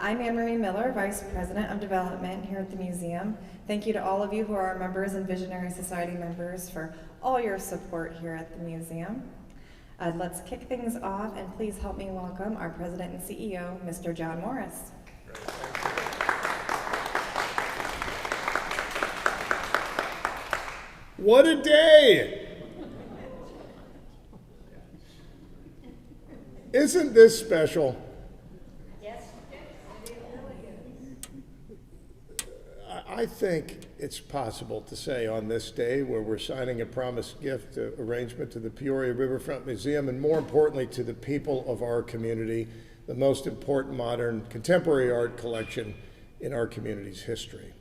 I'm Anne-Marie Miller, Vice President of Development here at the museum. Thank you to all of you who are our members and Visionary Society members for all your support here at the museum. Let's kick things off, and please help me welcome our President and CEO, Mr. John Morris. What a day! Isn't this special? Yes. I think it's possible to say on this day where we're signing a promised gift arrangement to the Peoria Riverfront Museum, and more importantly to the people of our community, the most important modern contemporary art collection in our community's history.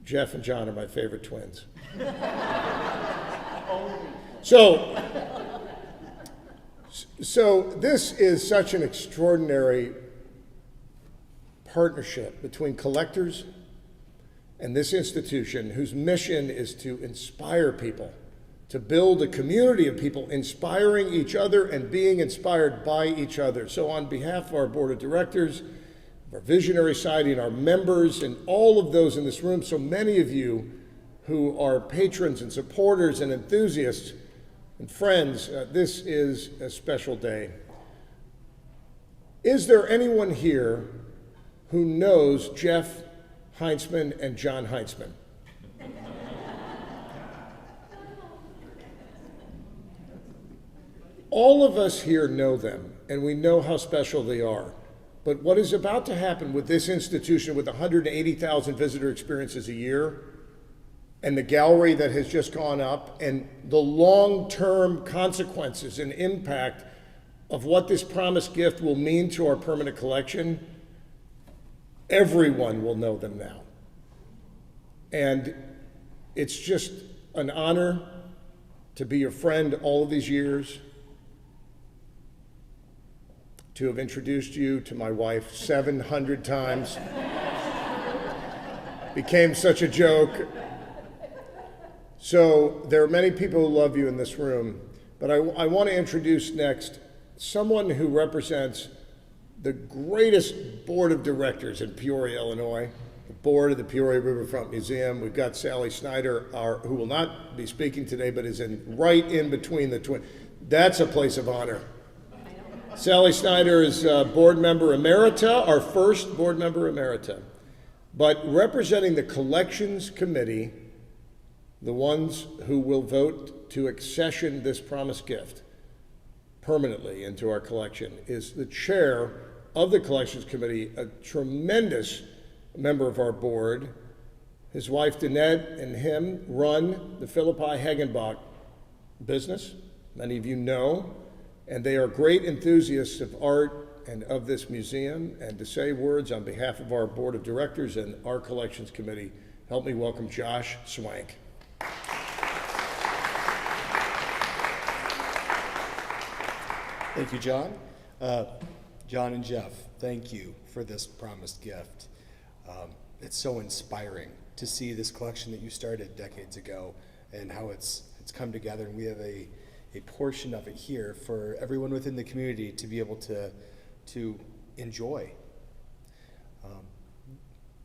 Jeff and John are my favorite twins. So this is such an extraordinary partnership between collectors and this institution, whose mission is to inspire people, to build a community of people inspiring each other and being inspired by each other. So on behalf of our board of directors, our Visionary Society, and our members, and all of those in this room, so many of you who are patrons and supporters and enthusiasts and friends, this is a special day. Is there anyone here who knows Jeff Heintzman and John Heintzman? All of us here know them, and we know how special they are. But what is about to happen with this institution, with 180,000 visitor experiences a year, and the gallery that has just gone up, and the long-term consequences and impact of what this promised gift will mean to our permanent collection, everyone will know them now. And it's just an honor to be your friend all of these years, to have introduced you to my wife 700 times. Became such a joke. So there are many people who love you in this room, but I want to introduce next someone who represents the greatest board of directors in Peoria, Illinois, the board of the Peoria Riverfront Museum. We've got Sally Snyder, who will not be speaking today, but is right in between the twin. That's a place of honor. Sally Snyder is board member emerita, our first board member emerita. But representing the collections committee, the ones who will vote to accession this promised gift permanently into our collection, is the chair of the collections committee, a tremendous member of our board. His wife Danette and him run the Philippi Hagenbach business, many of you know, and they are great enthusiasts of art and of this museum. And to say words on behalf of our board of directors and our collections committee, help me welcome Josh Swank. Thank you, John. John and Jeff, thank you for this promised gift. It's so inspiring to see this collection that you started decades ago and how it's come together, and we have a portion of it here for everyone within the community to be able to enjoy.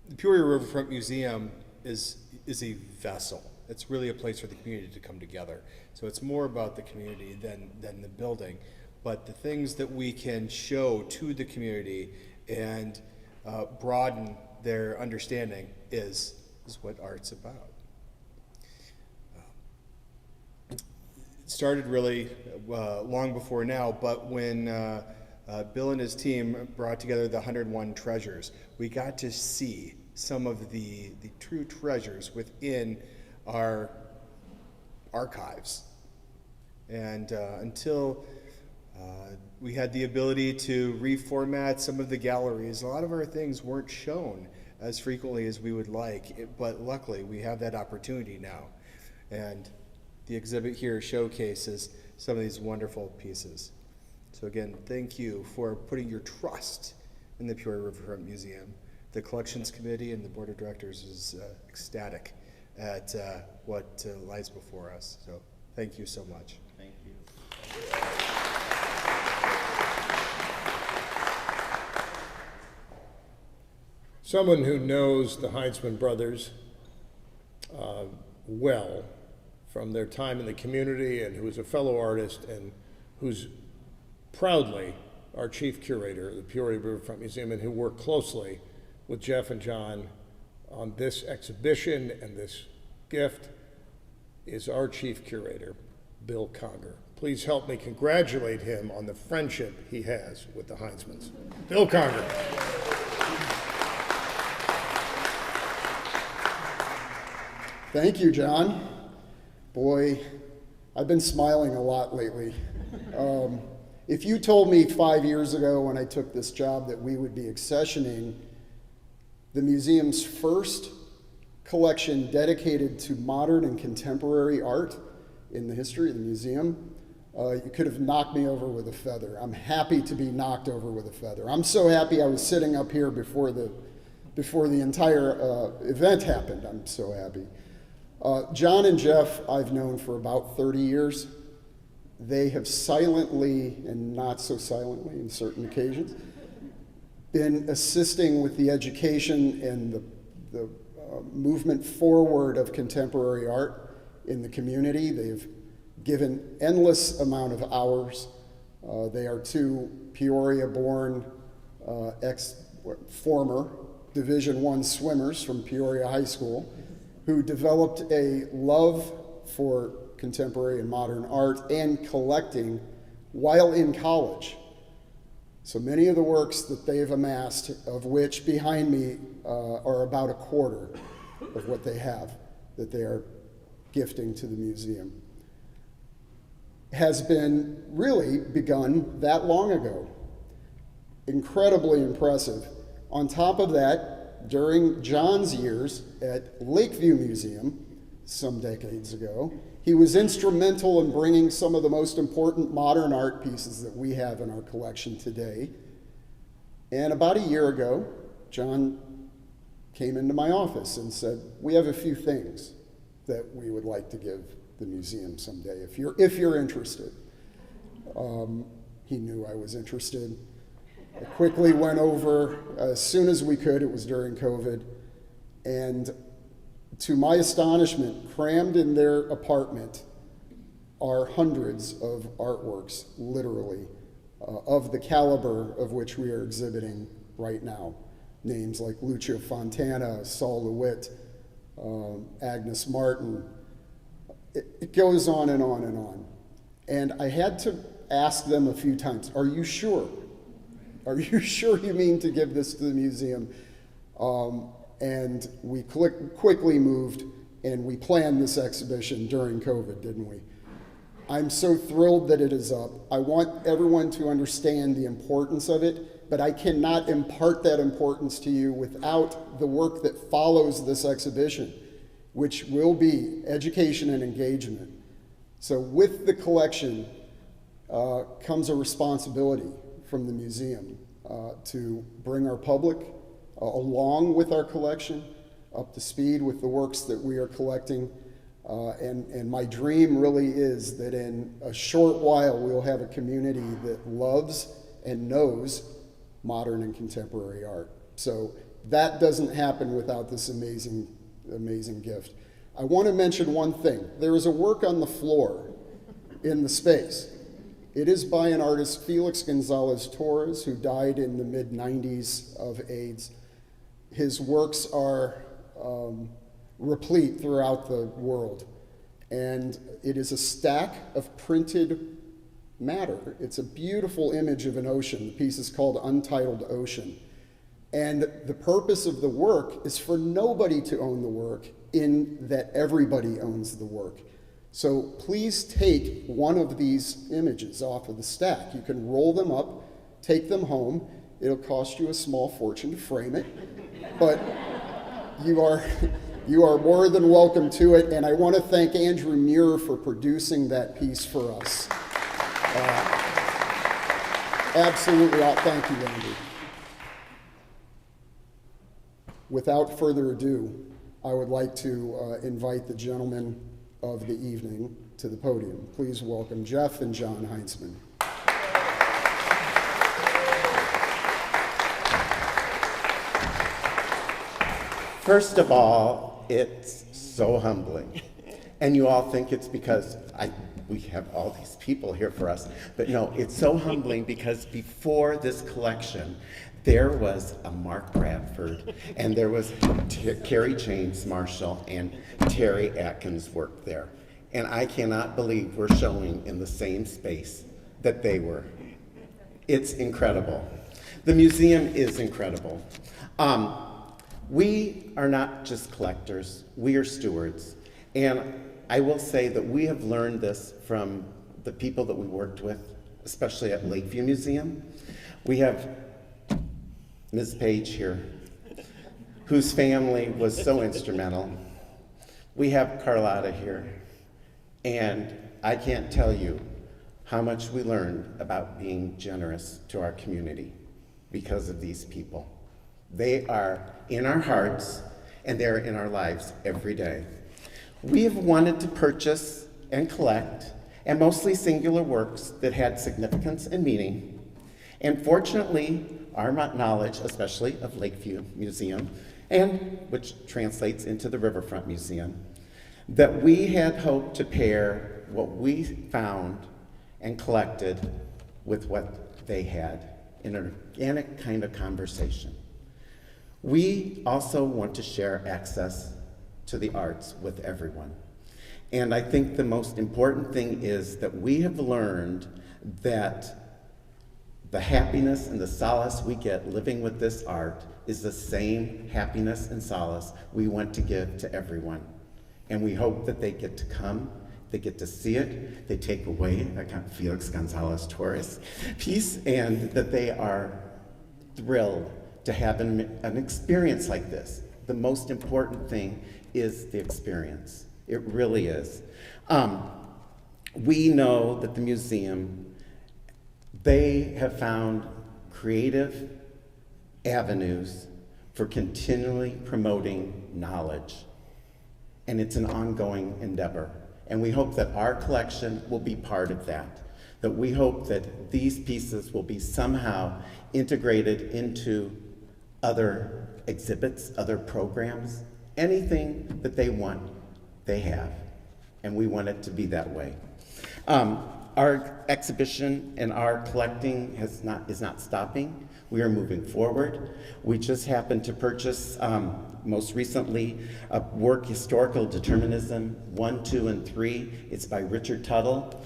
The Peoria Riverfront Museum is a vessel. It's really a place for the community to come together. So it's more about the community than the building. But the things that we can show to the community and broaden their understanding is what art's about. It started really long before now, but when Bill and his team brought together the 101 treasures, we got to see some of the true treasures within our archives. And until we had the ability to reformat some of the galleries, a lot of our things weren't shown as frequently as we would like, but luckily we have that opportunity now. And the exhibit here showcases some of these wonderful pieces. So again, thank you for putting your trust in the Peoria Riverfront Museum. The Collections Committee and the Board of Directors is ecstatic at what lies before us. So thank you so much. Thank you. someone who knows the Heintzman brothers well from their time in the community and who is a fellow artist and who's proudly our chief curator of the Peoria Riverfront Museum and who worked closely with Jeff and John on this exhibition and this gift is our chief curator, Bill Conger. Please help me congratulate him on the friendship he has with the Heintzmans. Bill Conger. Thank you, John. Boy, I've been smiling a lot lately. If you told me 5 years ago when I took this job that we would be accessioning the museum's first collection dedicated to modern and contemporary art in the history of the museum, you could have knocked me over with a feather. I'm happy to be knocked over with a feather. I'm so happy I was sitting up here before the entire event happened. I'm so happy. John and Jeff I've known for about 30 years. They have silently, and not so silently in certain occasions, been assisting with the education and the movement forward of contemporary art in the community. They've given endless amount of hours. They are two Peoria-born, former Division I swimmers from Peoria High School who developed a love for contemporary and modern art and collecting while in college. So many of the works that they've amassed, of which behind me are about a quarter of what they have that they are gifting to the museum, has been really begun that long ago. Incredibly impressive. On top of that, during John's years at Lakeview Museum some decades ago, he was instrumental in bringing some of the most important modern art pieces that we have in our collection today. And about a year ago, John came into my office and said, we have a few things that we would like to give the museum someday, if you're interested. He knew I was interested. I quickly went over as soon as we could. It was during COVID. And to my astonishment, crammed in their apartment are hundreds of artworks, literally, of the caliber of which we are exhibiting right now. Names like Lucio Fontana, Saul LeWitt, Agnes Martin. It goes on and on and on. And I had to ask them a few times, are you sure? Are you sure you mean to give this to the museum? And we quickly moved and we planned this exhibition during COVID, didn't we? I'm so thrilled that it is up. I want everyone to understand the importance of it, but I cannot impart that importance to you without the work that follows this exhibition, which will be education and engagement. So with the collection comes a responsibility from the museum to bring our public along with our collection, up to speed with the works that we are collecting. And my dream really is that in a short while we'll have a community that loves and knows modern and contemporary art. So that doesn't happen without this amazing, amazing gift. I want to mention one thing. There is a work on the floor in the space. It is by an artist, Felix Gonzalez Torres, who died in the mid-90s of AIDS. His works are replete throughout the world. And it is a stack of printed matter. It's a beautiful image of an ocean. The piece is called Untitled Ocean. And the purpose of the work is for nobody to own the work, in that everybody owns the work. So please take one of these images off of the stack. You can roll them up, take them home. It'll cost you a small fortune to frame it, but you are more than welcome to it. And I want to thank Andrew Muir for producing that piece for us. Absolutely, thank you, Andy. Without further ado, I would like to invite the gentlemen of the evening to the podium. Please welcome Jeff and John Heintzman. First of all, it's so humbling. And you all think it's because we have all these people here for us. But no, it's so humbling because before this collection, there was a Mark Bradford, and there was Carrie James Marshall, and Terry Atkins worked there. And I cannot believe we're showing in the same space that they were. It's incredible. The museum is incredible. We are not just collectors, we are stewards. And I will say that we have learned this from the people that we worked with, especially at Lakeview Museum. We have Ms. Page here, whose family was so instrumental. We have Carlotta here, and I can't tell you how much we learned about being generous to our community because of these people. They are in our hearts, and they're in our lives every day. We have wanted to purchase and collect, and mostly singular works that had significance and meaning. And fortunately, our knowledge, especially of Lakeview Museum, and which translates into the Riverfront Museum, that we had hoped to pair what we found and collected with what they had in an organic kind of conversation. We also want to share access to the arts with everyone. And I think the most important thing is that we have learned that the happiness and the solace we get living with this art is the same happiness and solace we want to give to everyone. And we hope that they get to come, they get to see it, they take away a Felix Gonzalez Torres piece, and that they are thrilled to have an experience like this. The most important thing is the experience. It really is. We know that the museum, they have found creative avenues for continually promoting knowledge. And it's an ongoing endeavor. And we hope that our collection will be part of that. That we hope that these pieces will be somehow integrated into other exhibits, other programs, anything that they want, they have. And we want it to be that way. Our exhibition and our collecting is not stopping. We are moving forward. We just happened to purchase, most recently, a work, Historical Determinism 1, 2, and 3. It's by Richard Tuttle.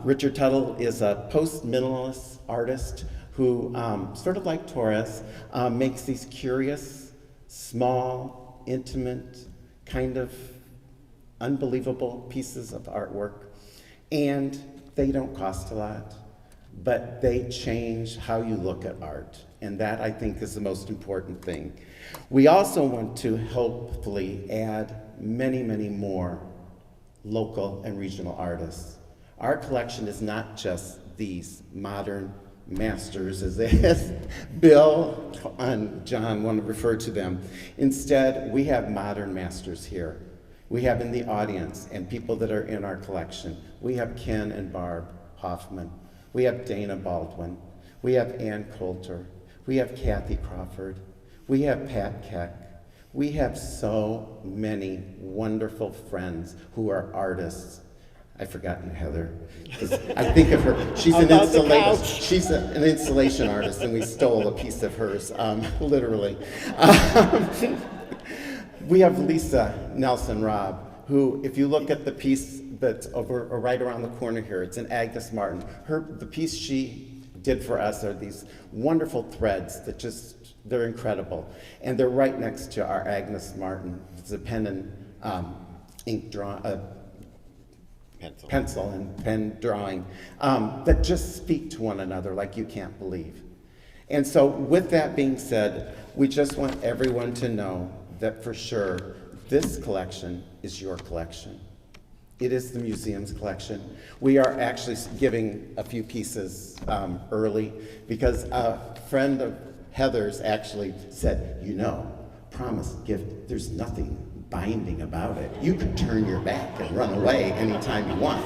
Richard Tuttle is a post-minimalist artist who, sort of like Torres, makes these curious, small, intimate, kind of unbelievable pieces of artwork. And they don't cost a lot, but they change how you look at art. And that, I think, is the most important thing. We also want to hopefully add many, many more local and regional artists. Our collection is not just these modern masters, as Bill and John want to refer to them. Instead, we have modern masters here. We have in the audience and people that are in our collection. We have Ken and Barb Hoffman. We have Dana Baldwin. We have Ann Coulter. We have Kathy Crawford. We have Pat Keck. We have so many wonderful friends who are artists. I've forgotten Heather. I think of her. She's an installation artist, and we stole a piece of hers, literally. We have Lisa Nelson Robb, who, if you look at the piece that's over or right around the corner here, it's an Agnes Martin. The piece she did for us are these wonderful threads that they're incredible. And they're right next to our Agnes Martin. It's a pen and ink drawing, pencil and pen drawing that just speak to one another like you can't believe. And so with that being said, we just want everyone to know that for sure, this collection is your collection. It is the museum's collection. We are actually giving a few pieces early because a friend of Heather's actually said, promised gift, there's nothing binding about it. You could turn your back and run away anytime you want.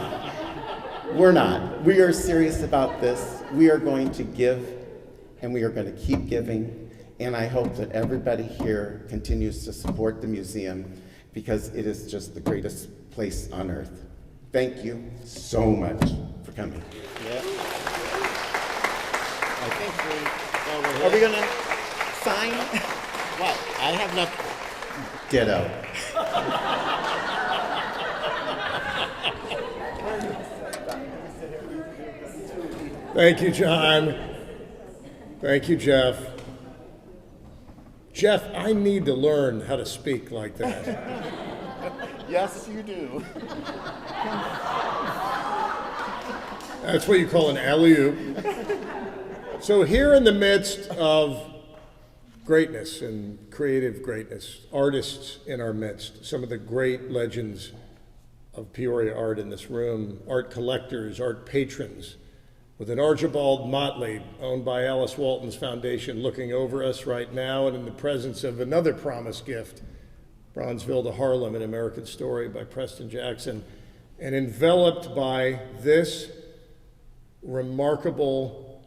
We're not. We are serious about this. We are going to give, and we are going to keep giving. And I hope that everybody here continues to support the museum because it is just the greatest place on earth. Thank you so much for coming. Yeah. I think are we gonna sign? Well, I have nothing. Get out. Thank you, John. Thank you, Jeff. Jeff, I need to learn how to speak like that. Yes, you do. That's what you call an alley-oop. So here in the midst of greatness and creative greatness, artists in our midst, some of the great legends of Peoria art in this room, art collectors, art patrons, with an Archibald Motley, owned by Alice Walton's Foundation, looking over us right now, and in the presence of another promised gift, Bronzeville to Harlem, An American Story by Preston Jackson, and enveloped by this remarkable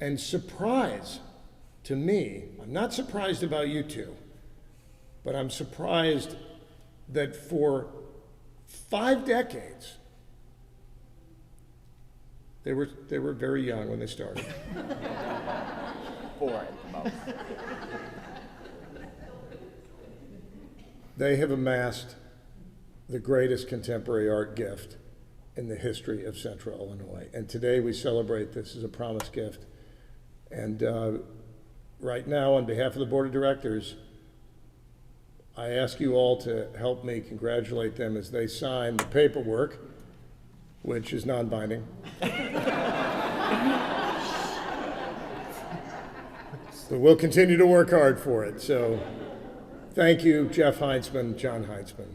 and surprise to me. I'm not surprised about you two, but I'm surprised that for 5 decades, they were very young when they started. 4 at the most. They have amassed the greatest contemporary art gift in the history of Central Illinois. And today we celebrate this as a promised gift. And right now, on behalf of the Board of Directors, I ask you all to help me congratulate them as they sign the paperwork, which is non-binding. So we'll continue to work hard for it. So thank you, Jeff Heintzman, John Heintzman.